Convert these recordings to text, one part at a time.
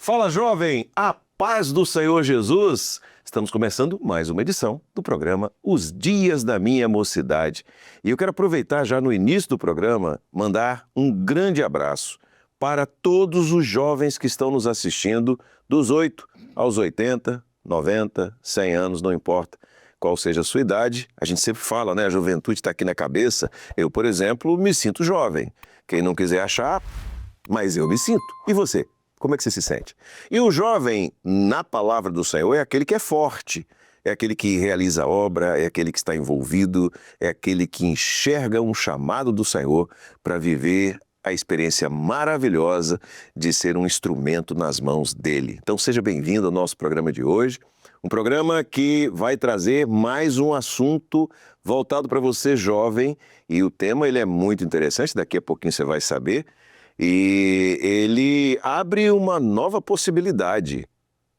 Fala, jovem! A paz do Senhor Jesus! Estamos começando mais uma edição do programa Os Dias da Minha Mocidade. E eu quero aproveitar já no início do programa, mandar um grande abraço para todos os jovens que estão nos assistindo dos 8 aos 80, 90, 100 anos, não importa qual seja a sua idade. A gente sempre fala, né? A juventude está aqui na cabeça. Eu, por exemplo, me sinto jovem. Quem não quiser achar, mas eu me sinto. E você? Como é que você se sente? E o jovem, na palavra do Senhor, é aquele que é forte, é aquele que realiza a obra, é aquele que está envolvido, é aquele que enxerga um chamado do Senhor para viver a experiência maravilhosa de ser um instrumento nas mãos dele. Então seja bem-vindo ao nosso programa de hoje, um programa que vai trazer mais um assunto voltado para você jovem, e o tema ele é muito interessante, daqui a pouquinho você vai saber. E ele abre uma nova possibilidade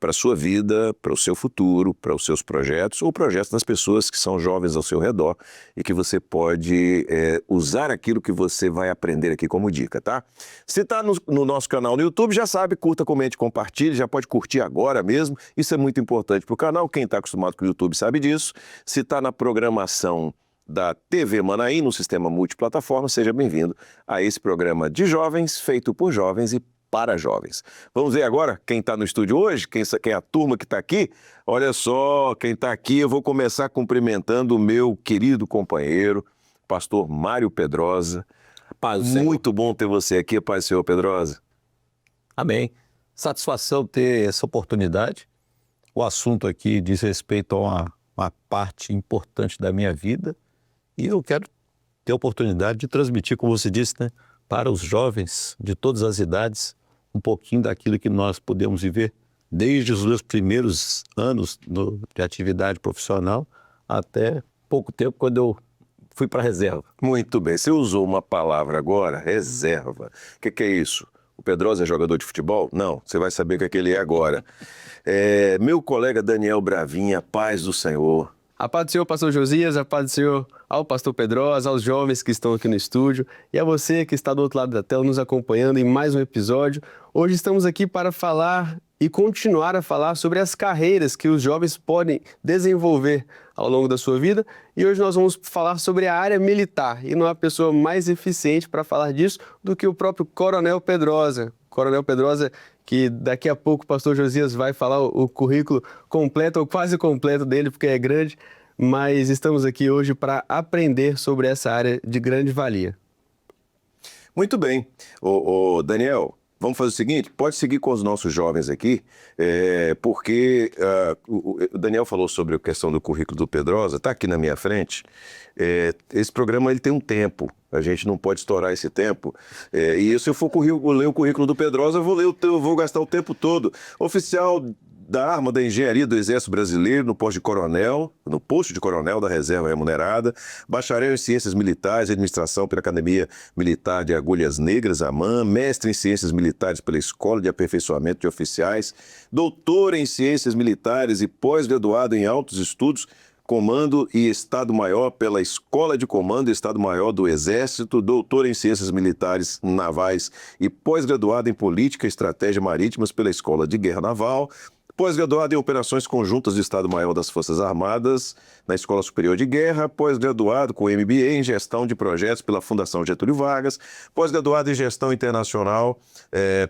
para a sua vida, para o seu futuro, para os seus projetos ou projetos das pessoas que são jovens ao seu redor e que você pode usar aquilo que você vai aprender aqui como dica, tá? Se está no nosso canal no YouTube, já sabe, curta, comente, compartilhe, já pode curtir agora mesmo. Isso é muito importante para o canal, quem está acostumado com o YouTube sabe disso. Se está na programação da TV Manaim, no sistema multiplataforma, seja bem-vindo a esse programa de jovens, feito por jovens e para jovens. Vamos ver agora quem está no estúdio hoje, quem é a turma que está aqui. Olha só, quem está aqui, eu vou começar cumprimentando o meu querido companheiro, pastor Mário Pedrosa. Paz do Senhor. Muito bom ter você aqui, paz do Senhor Pedrosa. Amém. Satisfação ter essa oportunidade. O assunto aqui diz respeito a uma parte importante da minha vida. E eu quero ter a oportunidade de transmitir, como você disse, né, para os jovens de todas as idades, um pouquinho daquilo que nós podemos viver desde os meus primeiros anos de atividade profissional até pouco tempo, quando eu fui para a reserva. Muito bem, você usou uma palavra agora, reserva. O que é isso? O Pedrosa é jogador de futebol? Não, você vai saber o que ele é agora. Meu colega Daniel Bravinha, paz do Senhor. A paz do Senhor, pastor Josias, a paz do Senhor ao pastor Pedrosa, aos jovens que estão aqui no estúdio e a você que está do outro lado da tela nos acompanhando em mais um episódio. Hoje estamos aqui para falar e continuar a falar sobre as carreiras que os jovens podem desenvolver ao longo da sua vida. E hoje nós vamos falar sobre a área militar. E não há pessoa mais eficiente para falar disso do que o próprio Coronel Pedrosa. Coronel Pedrosa, que daqui a pouco o pastor Josias vai falar o currículo completo ou quase completo dele, porque é grande, mas estamos aqui hoje para aprender sobre essa área de grande valia. Muito bem. Daniel, vamos fazer o seguinte, pode seguir com os nossos jovens aqui, porque o Daniel falou sobre a questão do currículo do Pedrosa, está aqui na minha frente. Esse programa ele tem um tempo, a gente não pode estourar esse tempo, e se eu for ler o currículo do Pedrosa, eu vou gastar o tempo todo. Oficial da Arma da Engenharia do Exército Brasileiro, no posto de coronel da Reserva Remunerada, bacharel em Ciências Militares e Administração pela Academia Militar de Agulhas Negras, AMAN, mestre em Ciências Militares pela Escola de Aperfeiçoamento de Oficiais, doutor em Ciências Militares e pós-graduado em Altos Estudos, Comando e Estado-Maior pela Escola de Comando e Estado-Maior do Exército, doutor em Ciências Militares Navais e pós-graduado em Política e Estratégia Marítimas pela Escola de Guerra Naval, pós-graduado em Operações Conjuntas do Estado-Maior das Forças Armadas, na Escola Superior de Guerra, pós-graduado com MBA em Gestão de Projetos pela Fundação Getúlio Vargas, pós-graduado em Gestão Internacional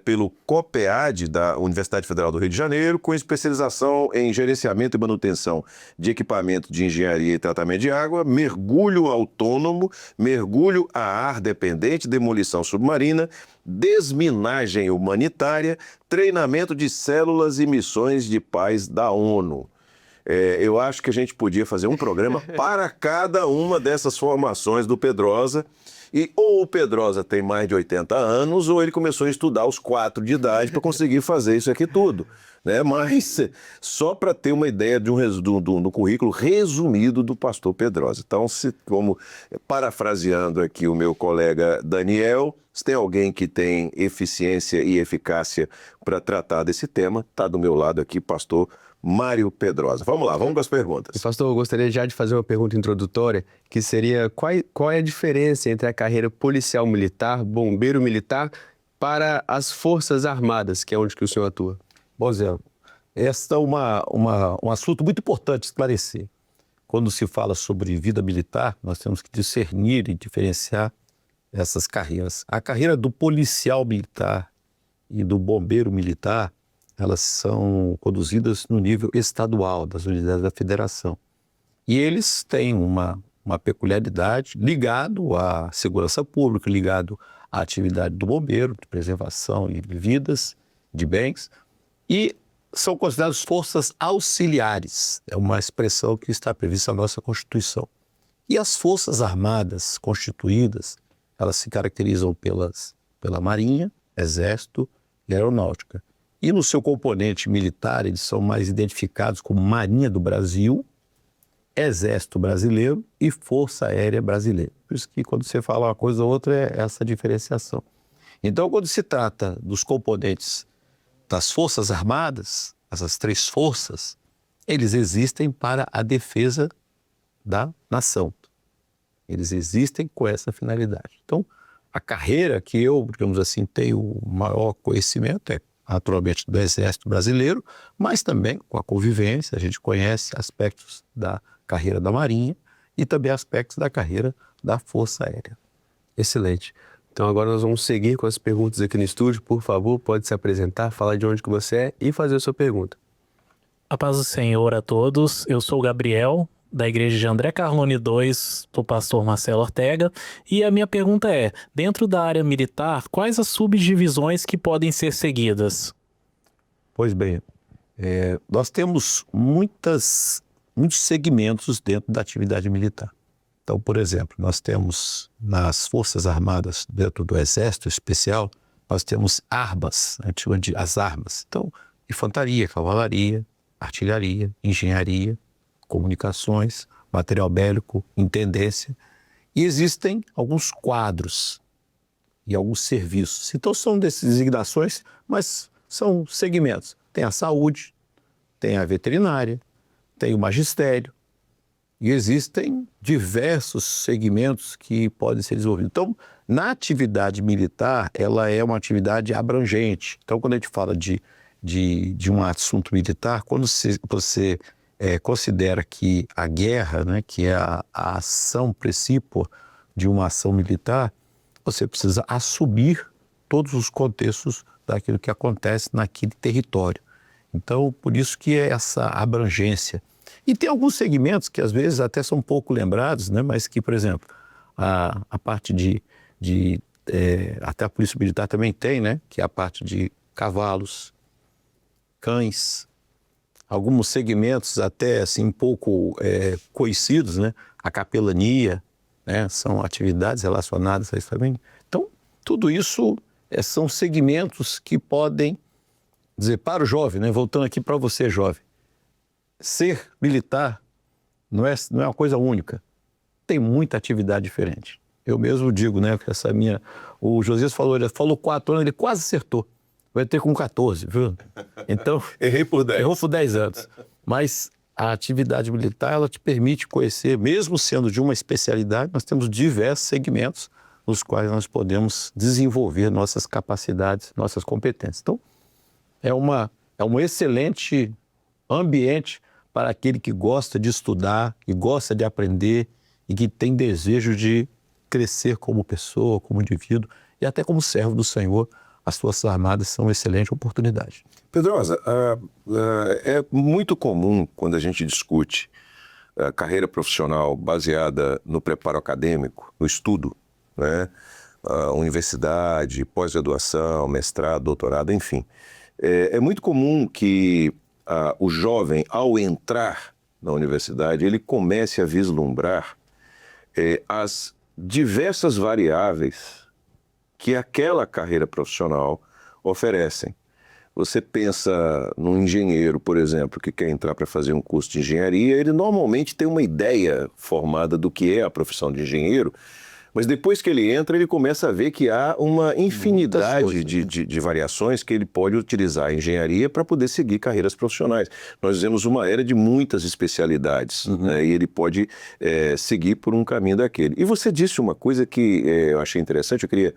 pelo COPEAD da Universidade Federal do Rio de Janeiro, com especialização em Gerenciamento e Manutenção de Equipamento de Engenharia e Tratamento de Água, Mergulho Autônomo, Mergulho a Ar Dependente, Demolição Submarina, Desminagem Humanitária, Treinamento de Células e Missões de Paz da ONU. Eu acho que a gente podia fazer um programa para cada uma dessas formações do Pedrosa. E ou o Pedrosa tem mais de 80 anos, ou ele começou a estudar aos 4 de idade para conseguir fazer isso aqui tudo, né? Mas só para ter uma ideia do currículo resumido do pastor Pedrosa. Então, como parafraseando aqui o meu colega Daniel, se tem alguém que tem eficiência e eficácia para tratar desse tema, está do meu lado aqui, pastor Mário Pedrosa. Vamos lá, vamos para as perguntas. Pastor, eu gostaria já de fazer uma pergunta introdutória, que seria qual é a diferença entre a carreira policial militar, bombeiro militar para as Forças Armadas, que é onde que o senhor atua? Bom, Zé, esse é um assunto muito importante esclarecer. Quando se fala sobre vida militar, nós temos que discernir e diferenciar essas carreiras. A carreira do policial militar e do bombeiro militar, elas são conduzidas no nível estadual, das unidades da federação. E eles têm uma peculiaridade ligado à segurança pública, ligado à atividade do bombeiro, de preservação de vidas, de bens, e são considerados forças auxiliares. É uma expressão que está prevista na nossa Constituição. E as Forças Armadas constituídas, elas se caracterizam pela Marinha, Exército e Aeronáutica. E no seu componente militar, eles são mais identificados como Marinha do Brasil, Exército Brasileiro e Força Aérea Brasileira. Por isso que quando você fala uma coisa ou outra é essa diferenciação. Então, quando se trata dos componentes das Forças Armadas, essas três forças, eles existem para a defesa da nação. Eles existem com essa finalidade. Então, a carreira que eu, digamos assim, tenho o maior conhecimento é naturalmente do Exército Brasileiro, mas também com a convivência, a gente conhece aspectos da carreira da Marinha e também aspectos da carreira da Força Aérea. Excelente. Então agora nós vamos seguir com as perguntas aqui no estúdio. Por favor, pode se apresentar, falar de onde que você é e fazer a sua pergunta. A paz do Senhor a todos. Eu sou o Gabriel, da igreja de André Carlone 2, do pastor Marcelo Ortega. E a minha pergunta é, dentro da área militar, quais as subdivisões que podem ser seguidas? Pois bem, nós temos muitos segmentos dentro da atividade militar. Então, por exemplo, nós temos nas Forças Armadas, dentro do Exército Especial, nós temos armas, a gente chama de as armas. Então, infantaria, cavalaria, artilharia, engenharia, comunicações, material bélico, intendência. E existem alguns quadros e alguns serviços. Então, são designações, mas são segmentos. Tem a saúde, tem a veterinária, tem o magistério, e existem diversos segmentos que podem ser desenvolvidos. Então, na atividade militar, ela é uma atividade abrangente. Então, quando a gente fala de um assunto militar, quando você considera que a guerra, né, que é a ação precípua de uma ação militar, você precisa assumir todos os contextos daquilo que acontece naquele território. Então, por isso que é essa abrangência. E tem alguns segmentos que às vezes até são pouco lembrados, né? Mas que, por exemplo, a parte até a Polícia Militar também tem, né? Que é a parte de cavalos, cães, alguns segmentos até assim pouco conhecidos, né? A capelania, né? São atividades relacionadas a isso também. Então, tudo isso são segmentos que podem dizer para o jovem, né? Voltando aqui para você, jovem, ser militar não é uma coisa única. Tem muita atividade diferente. Eu mesmo digo, né, que o Josias falou, ele falou 4 anos, ele quase acertou. Vai ter com 14, viu? Então, Errei por 10. errou por 10 anos. Mas a atividade militar, ela te permite conhecer, mesmo sendo de uma especialidade, nós temos diversos segmentos nos quais nós podemos desenvolver nossas capacidades, nossas competências. Então, é um excelente ambiente para aquele que gosta de estudar, que gosta de aprender e que tem desejo de crescer como pessoa, como indivíduo e até como servo do Senhor. As Forças Armadas são uma excelente oportunidade. Pedrosa, é muito comum quando a gente discute a carreira profissional baseada no preparo acadêmico, no estudo, né? Universidade, pós-graduação, mestrado, doutorado, enfim. É muito comum que o jovem, ao entrar na universidade, ele comece a vislumbrar as diversas variáveis que aquela carreira profissional oferecem. Você pensa num engenheiro, por exemplo, que quer entrar para fazer um curso de engenharia, ele normalmente tem uma ideia formada do que é a profissão de engenheiro, mas depois que ele entra, ele começa a ver que há uma infinidade de variações que ele pode utilizar a engenharia para poder seguir carreiras profissionais. Nós vivemos uma era de muitas especialidades, né, e ele pode seguir por um caminho daquele. E você disse uma coisa que eu achei interessante, eu queria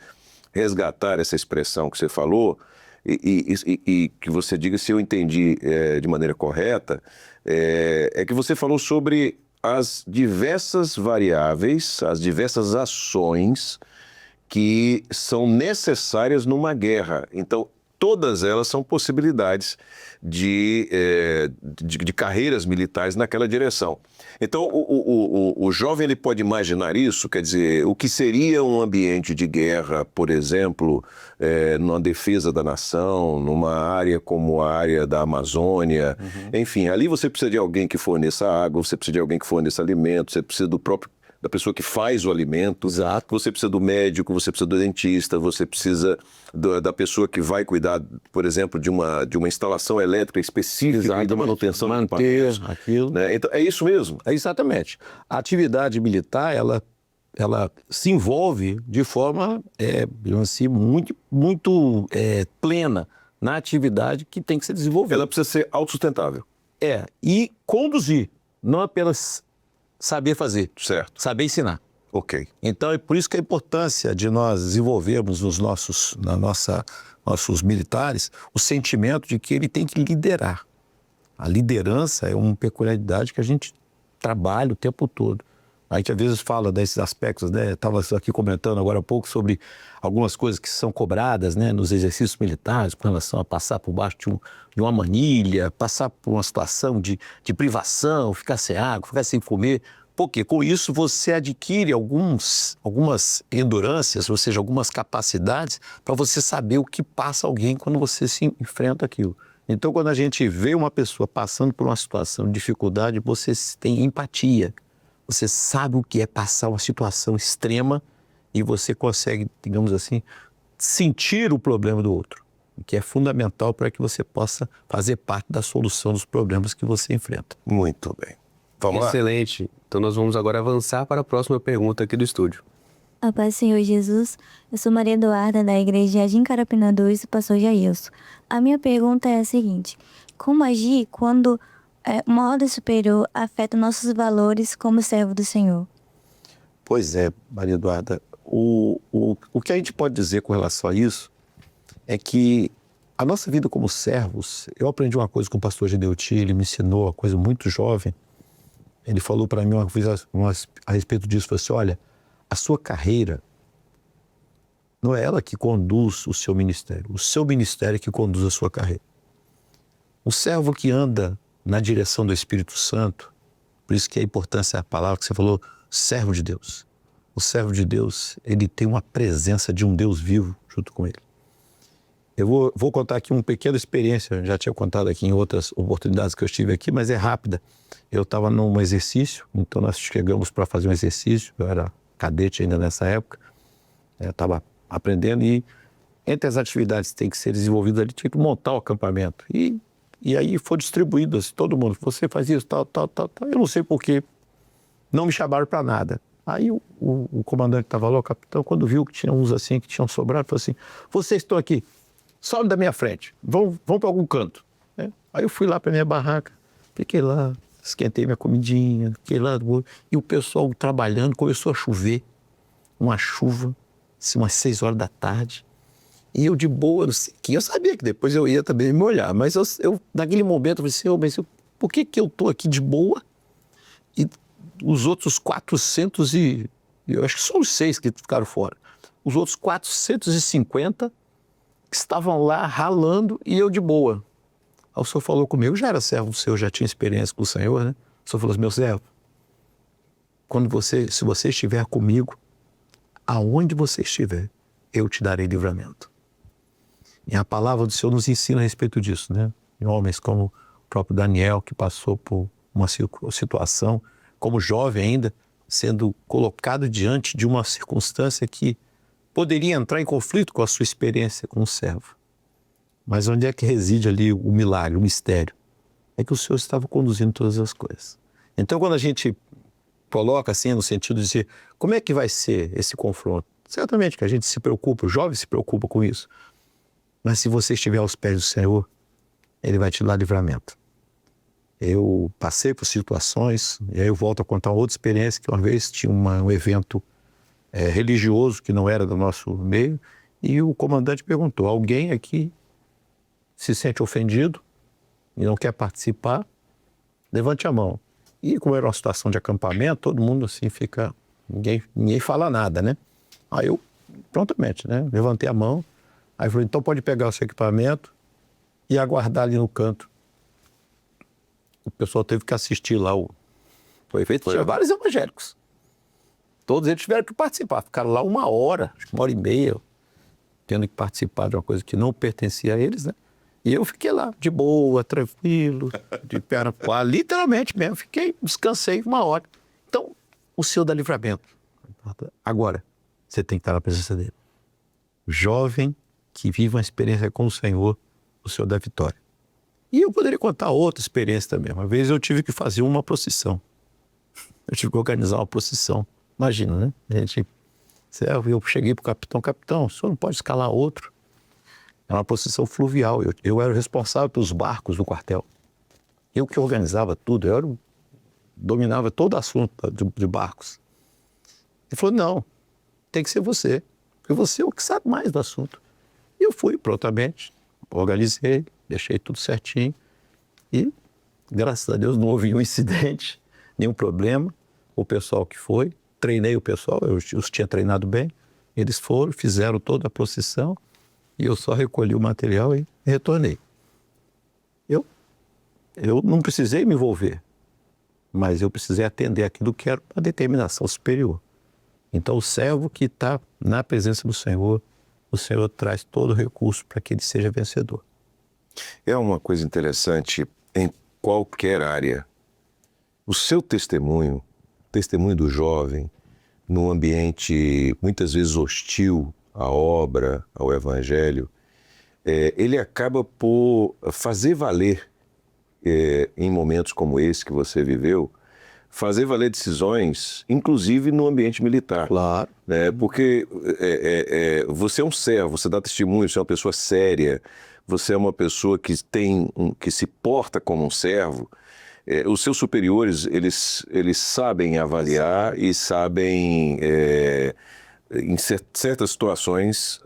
resgatar essa expressão que você falou e que você diga se eu entendi de maneira correta, é que você falou sobre as diversas variáveis, as diversas ações que são necessárias numa guerra. Então, todas elas são possibilidades de carreiras militares naquela direção. Então, o jovem ele pode imaginar isso, quer dizer, o que seria um ambiente de guerra, por exemplo, numa defesa da nação, numa área como a área da Amazônia, enfim, ali você precisa de alguém que forneça água, você precisa de alguém que forneça alimento, você precisa da pessoa que faz o alimento. Exato. Você precisa do médico, você precisa do dentista, você precisa da pessoa que vai cuidar, por exemplo, de uma instalação elétrica específica e da manutenção. Manter aquilo. Né? Então, é isso mesmo? É exatamente. A atividade militar, ela se envolve de forma, digamos assim, muito plena na atividade que tem que ser desenvolvida. Ela precisa ser autossustentável. E conduzir, não apenas saber fazer, Certo. saber ensinar. Ok. Então, é por isso que a importância de nós desenvolvermos nos nossos militares o sentimento de que ele tem que liderar. A liderança é uma peculiaridade que a gente trabalha o tempo todo. A gente às vezes fala desses aspectos, né? Estava aqui comentando agora há pouco sobre algumas coisas que são cobradas, né, nos exercícios militares, com relação a passar por baixo de uma manilha, passar por uma situação de privação, ficar sem água, ficar sem comer. Porque com isso você adquire algumas endurâncias, ou seja, algumas capacidades para você saber o que passa alguém quando você se enfrenta aquilo. Então, quando a gente vê uma pessoa passando por uma situação de dificuldade, você tem empatia. Você sabe o que é passar uma situação extrema e você consegue, digamos assim, sentir o problema do outro, o que é fundamental para que você possa fazer parte da solução dos problemas que você enfrenta. Muito bem. Vamos lá? Excelente. Então nós vamos agora avançar para a próxima pergunta aqui do estúdio. A paz do Senhor Jesus, eu sou Maria Eduarda, da Igreja Jardim Carapina 2, do pastor Jailson. A minha pergunta é a seguinte: como agir quando uma ordem superior afeta nossos valores como servo do Senhor? Pois é, Maria Eduarda, o que a gente pode dizer com relação a isso é que a nossa vida como servos, eu aprendi uma coisa com o pastor Gedeuti, ele me ensinou uma coisa muito jovem. Ele falou para mim uma coisa a respeito disso, falou assim: olha, a sua carreira não é ela que conduz o seu ministério é que conduz a sua carreira. O servo que anda na direção do Espírito Santo, por isso que a importância é a palavra que você falou, servo de Deus. O servo de Deus, ele tem uma presença de um Deus vivo junto com ele. Eu vou contar aqui uma pequena experiência, eu já tinha contado aqui em outras oportunidades que eu estive aqui, mas é rápida. Eu estava num exercício, então nós chegamos para fazer um exercício, eu era cadete ainda nessa época, eu estava aprendendo e entre as atividades que tem que ser desenvolvidas ali, tinha que montar o acampamento. E aí foi distribuído, assim, todo mundo, você faz isso, tal. Eu não sei porquê, não me chamaram para nada. Aí o comandante que estava lá, o capitão, quando viu que tinha uns assim, que tinham sobrado, falou assim: vocês estão aqui, sobe da minha frente, vão para algum canto. Aí eu fui lá para minha barraca, fiquei lá, esquentei minha comidinha, fiquei lá, e o pessoal trabalhando, começou a chover, uma chuva, assim, umas 6 horas da tarde. E eu de boa, não sei, que eu sabia que depois eu ia também me molhar, mas eu naquele momento eu falei assim: por que eu estou aqui de boa e os outros 400 eu acho que só os 6 que ficaram fora, os outros 450 que estavam lá ralando e eu de boa. Aí o senhor falou comigo, já era servo seu, já tinha experiência com o Senhor, né? O senhor falou assim: meu servo, se você estiver comigo, aonde você estiver, eu te darei livramento. E a palavra do Senhor nos ensina a respeito disso, né? E homens como o próprio Daniel, que passou por uma situação, como jovem ainda, sendo colocado diante de uma circunstância que poderia entrar em conflito com a sua experiência como servo. Mas onde é que reside ali o milagre, o mistério? É que o Senhor estava conduzindo todas as coisas. Então, quando a gente coloca assim, no sentido de dizer, como é que vai ser esse confronto? Certamente que a gente se preocupa, o jovem se preocupa com isso. Mas se você estiver aos pés do Senhor, Ele vai te dar livramento. Eu passei por situações, e aí eu volto a contar outra experiência, que uma vez tinha um evento religioso que não era do nosso meio, E o comandante perguntou, alguém aqui se sente ofendido e não quer participar? Levante a mão. E como era uma situação de acampamento, todo mundo assim fica, ninguém fala nada, né? Aí eu, prontamente, né, levantei a mão, aí falei, então pode pegar o seu equipamento e aguardar ali no canto. O pessoal teve que assistir lá o efeito. Tinha vários evangélicos. Todos eles tiveram que participar. Ficaram lá 1 hora, acho que 1h30, tendo que participar de uma coisa que não pertencia a eles, né? E eu fiquei lá, de boa, tranquilo, de perna pro ar, literalmente mesmo. Descansei 1 hora. Então, o Senhor dá livramento. Agora, você tem que estar na presença dele. O jovem que vive uma experiência com o Senhor dá vitória. E eu poderia contar outra experiência também. Uma vez eu tive que fazer uma procissão. Eu tive que organizar uma procissão. Imagina, né? Eu cheguei pro capitão, o senhor não pode escalar outro. Era uma procissão fluvial. Eu era o responsável pelos barcos do quartel. Eu que organizava tudo, dominava todo o assunto de barcos. Ele falou, não, tem que ser você. Porque você é o que sabe mais do assunto. E eu fui prontamente, organizei, deixei tudo certinho. E, graças a Deus, não houve nenhum incidente, nenhum problema. O pessoal que foi, treinei o pessoal, eu os tinha treinado bem. Eles foram, fizeram toda a procissão. E eu só recolhi o material e retornei. Eu não precisei me envolver, mas eu precisei atender aquilo que era uma determinação superior. Então, o servo que está na presença do Senhor, o Senhor traz todo o recurso para que ele seja vencedor. É uma coisa interessante em qualquer área. O seu testemunho, o testemunho do jovem, num ambiente muitas vezes hostil à obra, ao evangelho, ele acaba por fazer valer, em momentos como esse que você viveu, fazer valer decisões, inclusive no ambiente militar. Claro. Né? Porque você é um servo, você dá testemunho, você é uma pessoa séria, você é uma pessoa que que se porta como um servo. Os seus superiores, eles sabem avaliar e sabem, em certas situações,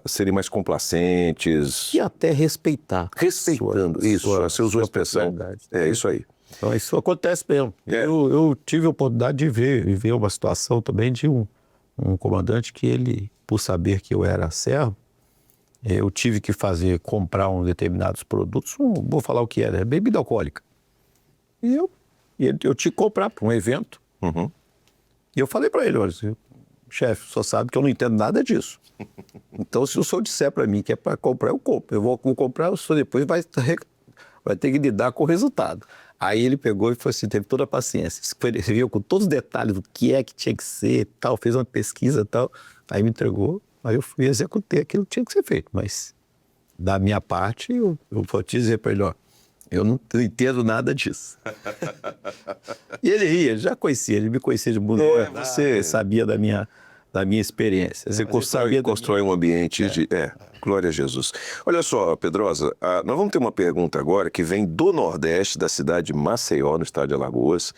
serem mais complacentes. E até respeitar. Respeitando, você usou a expressão. É isso aí. Então, isso acontece mesmo. Eu tive a oportunidade de ver uma situação também de um comandante que ele, por saber que eu era servo, eu tive que comprar determinados produtos, vou falar o que era, bebida alcoólica. E eu tinha que comprar para um evento. Uhum. E eu falei para ele, olha, chefe, só sabe que eu não entendo nada disso. Então, se o senhor disser para mim que é para comprar, eu compro. Eu vou comprar, o senhor depois vai ter que lidar com o resultado. Aí ele pegou e falou assim, teve toda a paciência. Escreveu com todos os detalhes do que é que tinha que ser, tal, fez uma pesquisa e tal. Aí me entregou, aí eu fui executar aquilo que tinha que ser feito. Mas, da minha parte, eu vou te dizer para ele, ó, eu não entendo nada disso. E ele ria, ele já conhecia, ele me conhecia de mundo. Você sabia da minha experiência. Você constrói um ambiente de... glória a Jesus. Olha só, Pedrosa, nós vamos ter uma pergunta agora que vem do Nordeste, da cidade de Maceió, no estado de Alagoas.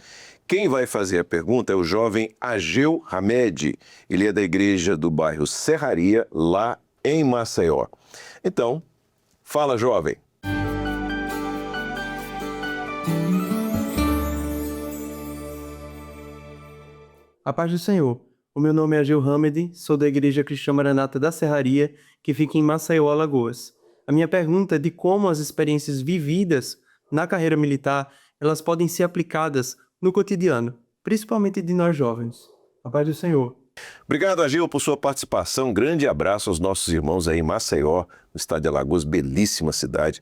Quem vai fazer a pergunta é o jovem Ageu Hamed. Ele é da igreja do bairro Serraria, lá em Maceió. Então, fala, jovem. A paz do Senhor. O meu nome é Ageu Hamed, sou da Igreja Cristã Maranata da Serraria, que fica em Maceió, Alagoas. A minha pergunta é de como as experiências vividas na carreira militar, elas podem ser aplicadas no cotidiano, principalmente de nós jovens. A paz do Senhor. Obrigado, Ageu, por sua participação. Grande abraço aos nossos irmãos aí em Maceió, no estado de Alagoas, belíssima cidade,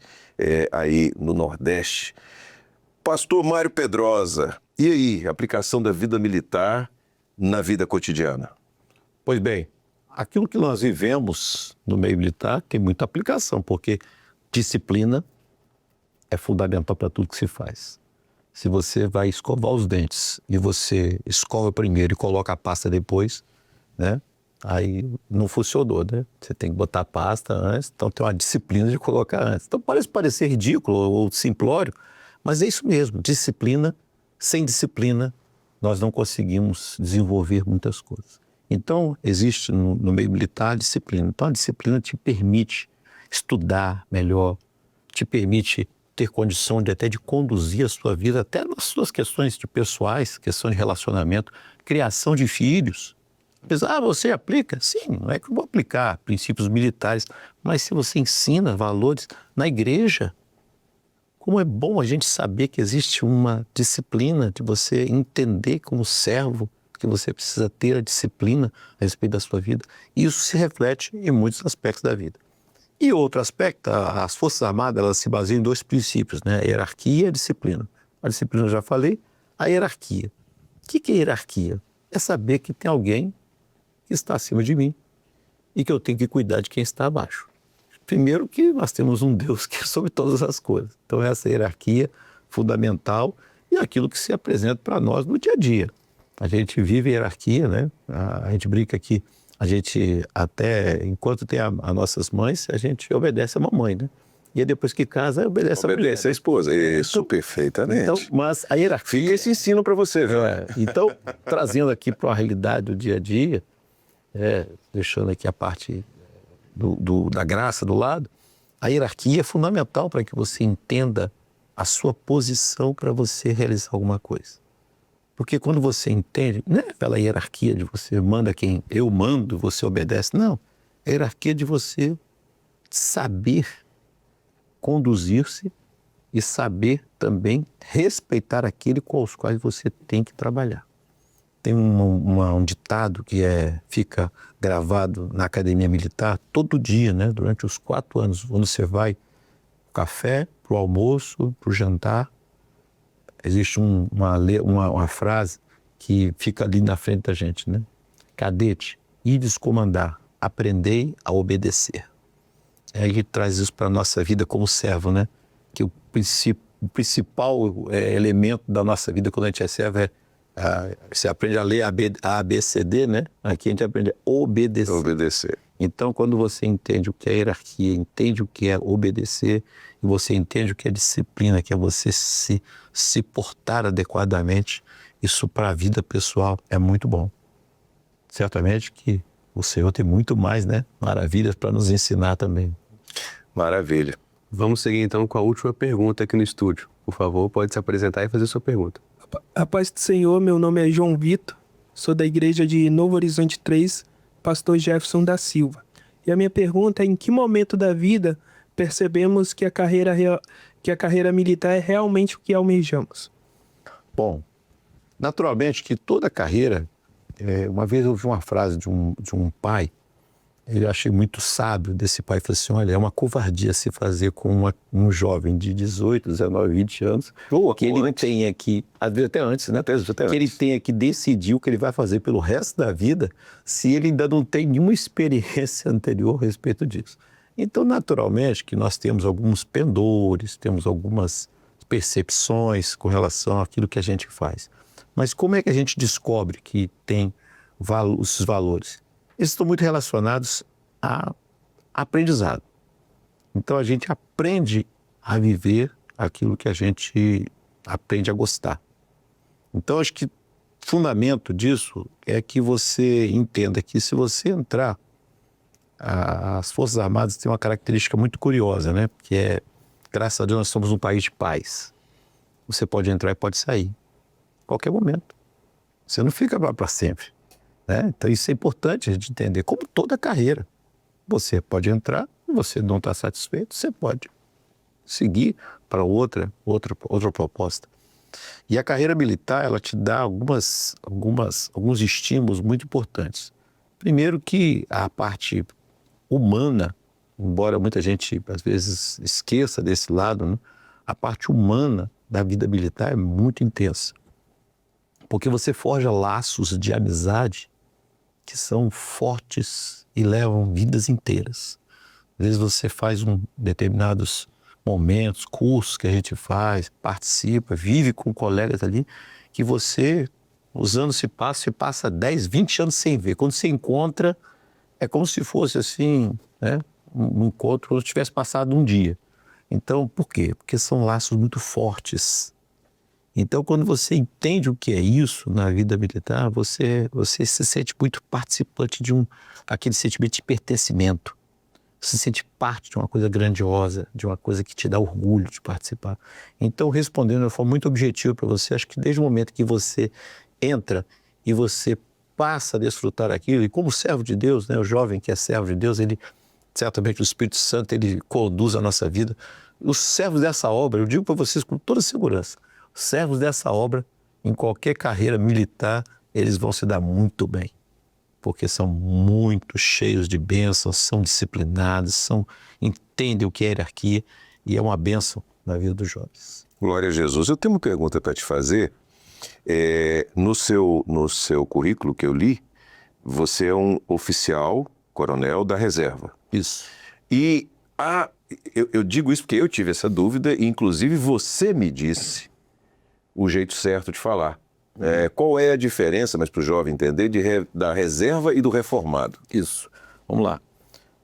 aí no Nordeste. Pastor Mário Pedrosa, e aí, aplicação da vida militar na vida cotidiana? Pois bem, aquilo que nós vivemos no meio militar tem muita aplicação, porque disciplina é fundamental para tudo que se faz. Se você vai escovar os dentes e você escova primeiro e coloca a pasta depois, né? Aí não funcionou, né? Você tem que botar a pasta antes, então tem uma disciplina de colocar antes. Então parece parecer ridículo ou simplório, mas é isso mesmo, disciplina. Sem disciplina, nós não conseguimos desenvolver muitas coisas. Então, existe no meio militar a disciplina. Então, a disciplina te permite estudar melhor, te permite ter condição até de conduzir a sua vida, até nas suas questões pessoais, questões de relacionamento, criação de filhos. Você aplica? Sim, não é que eu vou aplicar princípios militares, mas se você ensina valores na igreja, como é bom a gente saber que existe uma disciplina de você entender como servo, que você precisa ter a disciplina a respeito da sua vida. E isso se reflete em muitos aspectos da vida. E outro aspecto, as Forças Armadas, elas se baseiam em 2 princípios, né? A hierarquia e a disciplina. A disciplina eu já falei, a hierarquia. O que é hierarquia? É saber que tem alguém que está acima de mim e que eu tenho que cuidar de quem está abaixo. Primeiro que nós temos um Deus que é sobre todas as coisas. Então essa hierarquia fundamental e aquilo que se apresenta para nós no dia a dia. A gente vive hierarquia, né? A gente brinca aqui, a gente até, enquanto tem as nossas mães, a gente obedece a mamãe, né? E aí depois que casa, obedece a esposa. Isso, perfeitamente. Então, mas a hierarquia... Fica esse ensino para você, viu? Então, trazendo aqui para a realidade do dia a dia, deixando aqui a parte da graça do lado, a hierarquia é fundamental para que você entenda a sua posição para você realizar alguma coisa. Porque quando você entende, não é aquela hierarquia de você manda quem eu mando, você obedece. Não, é a hierarquia de você saber conduzir-se e saber também respeitar aquele com os quais você tem que trabalhar. Tem um ditado que fica gravado na academia militar todo dia, né? Durante os 4 anos, quando você vai pro café, para o almoço, para o jantar, existe uma frase que fica ali na frente da gente, né? Cadete, ides comandar, aprendei a obedecer. Ele traz isso para a nossa vida como servo, né? Que o principal elemento da nossa vida quando a gente é servo você aprende a ler a ABCD, né? Aqui a gente aprende a obedecer. Então, quando você entende o que é hierarquia, entende o que é obedecer, e você entende o que é disciplina, que é você se portar adequadamente, isso para a vida pessoal é muito bom. Certamente que o Senhor tem muito mais, né? Maravilhas para nos ensinar também. Maravilha. Vamos seguir então com a última pergunta aqui no estúdio. Por favor, pode se apresentar e fazer sua pergunta. A paz do Senhor, meu nome é João Vitor, sou da igreja de Novo Horizonte 3, pastor Jefferson da Silva. E a minha pergunta é: em que momento da vida percebemos que a carreira militar é realmente o que almejamos? Bom, naturalmente que toda carreira, uma vez eu ouvi uma frase de um pai, eu achei muito sábio desse pai, falou assim: olha, é uma covardia se fazer com um jovem de 18, 19, 20 anos, que ele tenha que, às vezes até antes, né? Ele tenha que decidir o que ele vai fazer pelo resto da vida, se ele ainda não tem nenhuma experiência anterior a respeito disso. Então, naturalmente, que nós temos alguns pendores, temos algumas percepções com relação àquilo que a gente faz. Mas como é que a gente descobre que tem esses valores? Eles estão muito relacionados a aprendizado. Então, a gente aprende a viver aquilo que a gente aprende a gostar. Então, acho que o fundamento disso é que você entenda que se você entrar, as Forças Armadas têm uma característica muito curiosa, né? Que graças a Deus, nós somos um país de paz. Você pode entrar e pode sair, a qualquer momento. Você não fica para sempre, né? Então, isso é importante a gente entender, como toda carreira. Você pode entrar, você não está satisfeito, você pode seguir para outra proposta. E a carreira militar, ela te dá alguns estímulos muito importantes. Primeiro que a parte humana, embora muita gente às vezes esqueça desse lado, né? A parte humana da vida militar é muito intensa. Porque você forja laços de amizade que são fortes e levam vidas inteiras. Às vezes você faz determinados momentos, cursos que a gente faz, participa, vive com colegas ali, que você, os anos se passa 10, 20 anos sem ver. Quando se encontra, é como se fosse assim, né? Um encontro como se tivesse passado um dia. Então, por quê? Porque são laços muito fortes. Então, quando você entende o que é isso na vida militar, você se sente muito participante aquele sentimento de pertencimento. Você se sente parte de uma coisa grandiosa, de uma coisa que te dá orgulho de participar. Então, respondendo de uma forma muito objetiva para você, acho que desde o momento que você entra e você passa a desfrutar aquilo, e como servo de Deus, né, o jovem que é servo de Deus, ele certamente o Espírito Santo, ele conduz a nossa vida. Os servos dessa obra, eu digo para vocês com toda segurança, os servos dessa obra, em qualquer carreira militar, eles vão se dar muito bem, porque são muito cheios de bênçãos, são disciplinados, entendem o que é hierarquia, e é uma bênção na vida dos jovens. Glória a Jesus. Eu tenho uma pergunta para te fazer. No seu currículo que eu li, você é um oficial, coronel da reserva. Isso. E eu digo isso porque eu tive essa dúvida e, inclusive, você me disse o jeito certo de falar. Qual é a diferença, mas para o jovem entender, da reserva e do reformado? Isso. Vamos lá.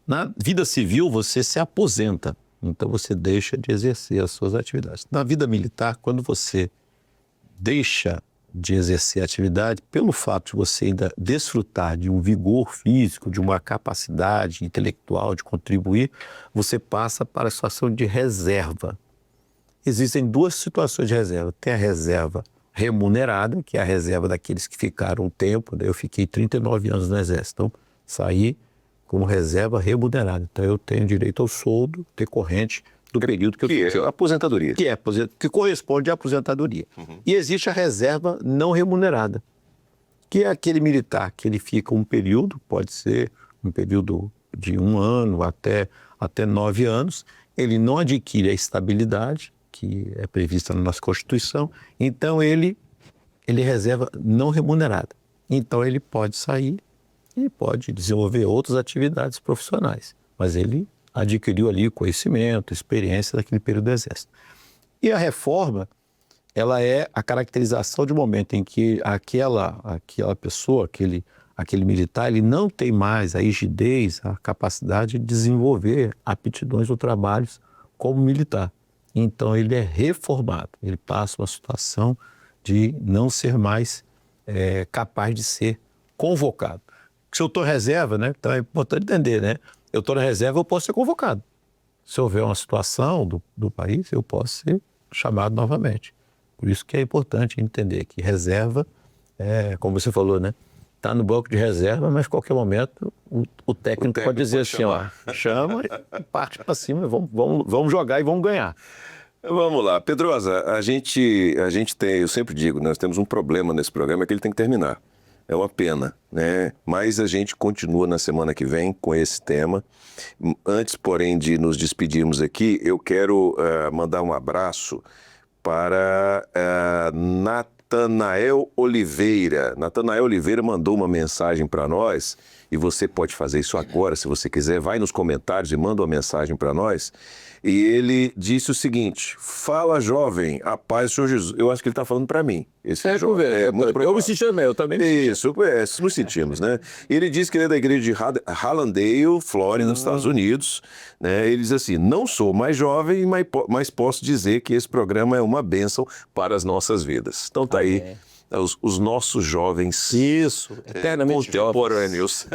Na vida civil, você se aposenta. Então, você deixa de exercer as suas atividades. Na vida militar, quando você deixa de exercer a atividade, pelo fato de você ainda desfrutar de um vigor físico, de uma capacidade intelectual de contribuir, você passa para a situação de reserva. Existem duas situações de reserva. Tem a reserva remunerada, que é a reserva daqueles que ficaram um tempo. Eu fiquei 39 anos no Exército, então saí como reserva remunerada. Então eu tenho direito ao soldo decorrente do período que eu fiquei. Que é a aposentadoria. Que corresponde à aposentadoria. E existe a reserva não remunerada, que é aquele militar que ele fica um período, pode ser um período de 1 ano até 9 anos, ele não adquire a estabilidade que é prevista na nossa Constituição, então ele reserva não remunerada. Então ele pode sair e pode desenvolver outras atividades profissionais, mas ele adquiriu ali conhecimento, experiência daquele período do Exército. E a reforma, ela é a caracterização de um momento em que aquela pessoa, aquele militar, ele não tem mais a rigidez, a capacidade de desenvolver aptidões ou trabalhos como militar. Então ele é reformado, ele passa uma situação de não ser mais capaz de ser convocado. Se eu estou em reserva, né, então é importante entender, né? Eu estou na reserva, eu posso ser convocado. Se houver uma situação do país, eu posso ser chamado novamente. Por isso que é importante entender que reserva, como você falou, né? Está no banco de reserva, mas a qualquer momento o técnico pode dizer assim, chama e parte para cima, vamos jogar e vamos ganhar. Vamos lá. Pedrosa, a gente tem, eu sempre digo, nós temos um problema nesse programa, que ele tem que terminar. É uma pena, né? Mas a gente continua na semana que vem com esse tema. Antes, porém, de nos despedirmos aqui, eu quero mandar um abraço para Natanael Oliveira. Natanael Oliveira mandou uma mensagem para nós, e você pode fazer isso agora, se você quiser. Vai nos comentários e manda uma mensagem para nós. E ele disse o seguinte: fala, jovem, a paz do Senhor Jesus. Eu acho que ele está falando para mim. Eu me senti também, eu também me senti. Isso, nos sentimos, né? Ele diz que ele é da igreja de Hallandale, Flórida, nos Estados Unidos. Né? Ele diz assim: não sou mais jovem, mas posso dizer que esse programa é uma bênção para as nossas vidas. Então tá aí os nossos jovens. Isso, eternamente contemporâneos.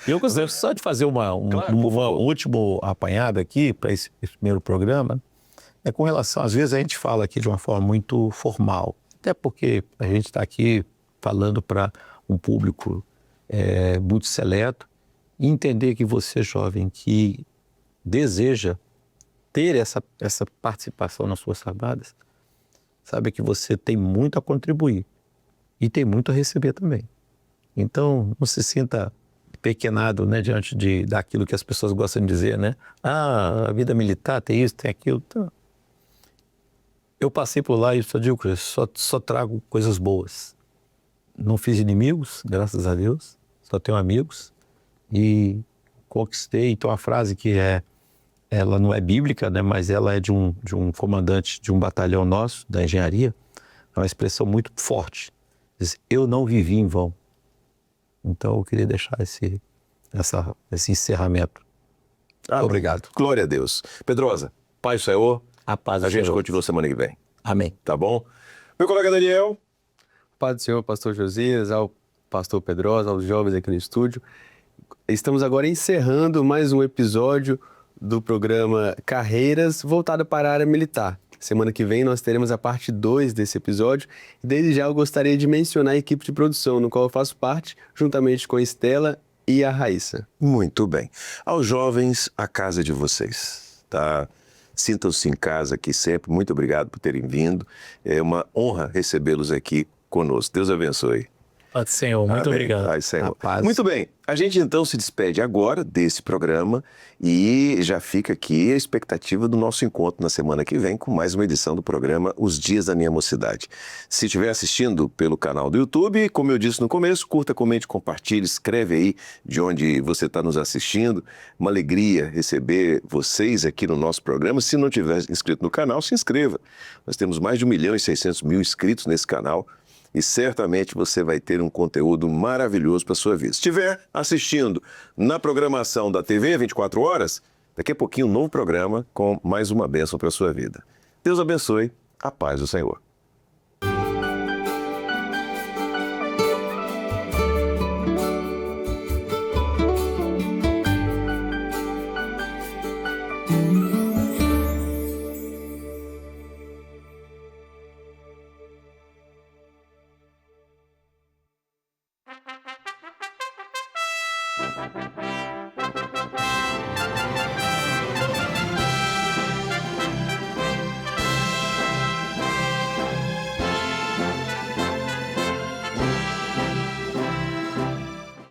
E eu gostaria só de fazer uma última apanhada aqui para esse primeiro programa. Com relação, às vezes a gente fala aqui de uma forma muito formal, até porque a gente está aqui falando para um público muito seleto, e entender que você, jovem, que deseja ter essa participação nas Forças Armadas, sabe que você tem muito a contribuir e tem muito a receber também. Então, não se sinta pequenado, né, diante daquilo que as pessoas gostam de dizer, né? A vida militar tem isso, tem aquilo. Então, eu passei por lá e só digo que só trago coisas boas. Não fiz inimigos, graças a Deus, só tenho amigos e conquistei. Então, a frase que ela não é bíblica, né, mas ela é de um comandante de um batalhão nosso, da engenharia, é uma expressão muito forte. Diz: eu não vivi em vão. Então eu queria deixar esse encerramento. Obrigado. Glória a Deus. Pedrosa, paz do Senhor. A paz do A gente Senhor. continua semana que vem. Amém. Tá bom? Meu colega Daniel, Paz do Senhor, pastor Josias, ao pastor Pedrosa, aos jovens aqui no estúdio. Estamos agora encerrando mais um episódio do programa Carreiras, voltado para a área militar. Semana que vem nós teremos a parte 2 desse episódio. Desde já eu gostaria de mencionar a equipe de produção, no qual eu faço parte, juntamente com a Estela e a Raíssa. muito bem. Aos jovens, a casa é de vocês, tá? Sintam-se em casa aqui sempre. Muito obrigado por terem vindo. É uma honra recebê-los aqui conosco. Deus abençoe. Paz do Senhor, muito Amém. obrigado. Ai, Senhor. A paz. Muito bem, a gente então se despede agora desse programa e já fica aqui a expectativa do nosso encontro na semana que vem com mais uma edição do programa Os Dias da Minha Mocidade. Se estiver assistindo pelo canal do YouTube, como eu disse no começo, curta, comente, compartilhe, escreve aí de onde você está nos assistindo. Uma alegria receber vocês aqui no nosso programa. Se não tiver inscrito no canal, se inscreva. Nós temos mais de 1.600.000 inscritos nesse canal. E certamente você vai ter um conteúdo maravilhoso para a sua vida. Se estiver assistindo na programação da TV 24 horas, daqui a pouquinho um novo programa com mais uma bênção para a sua vida. Deus abençoe, a paz do Senhor.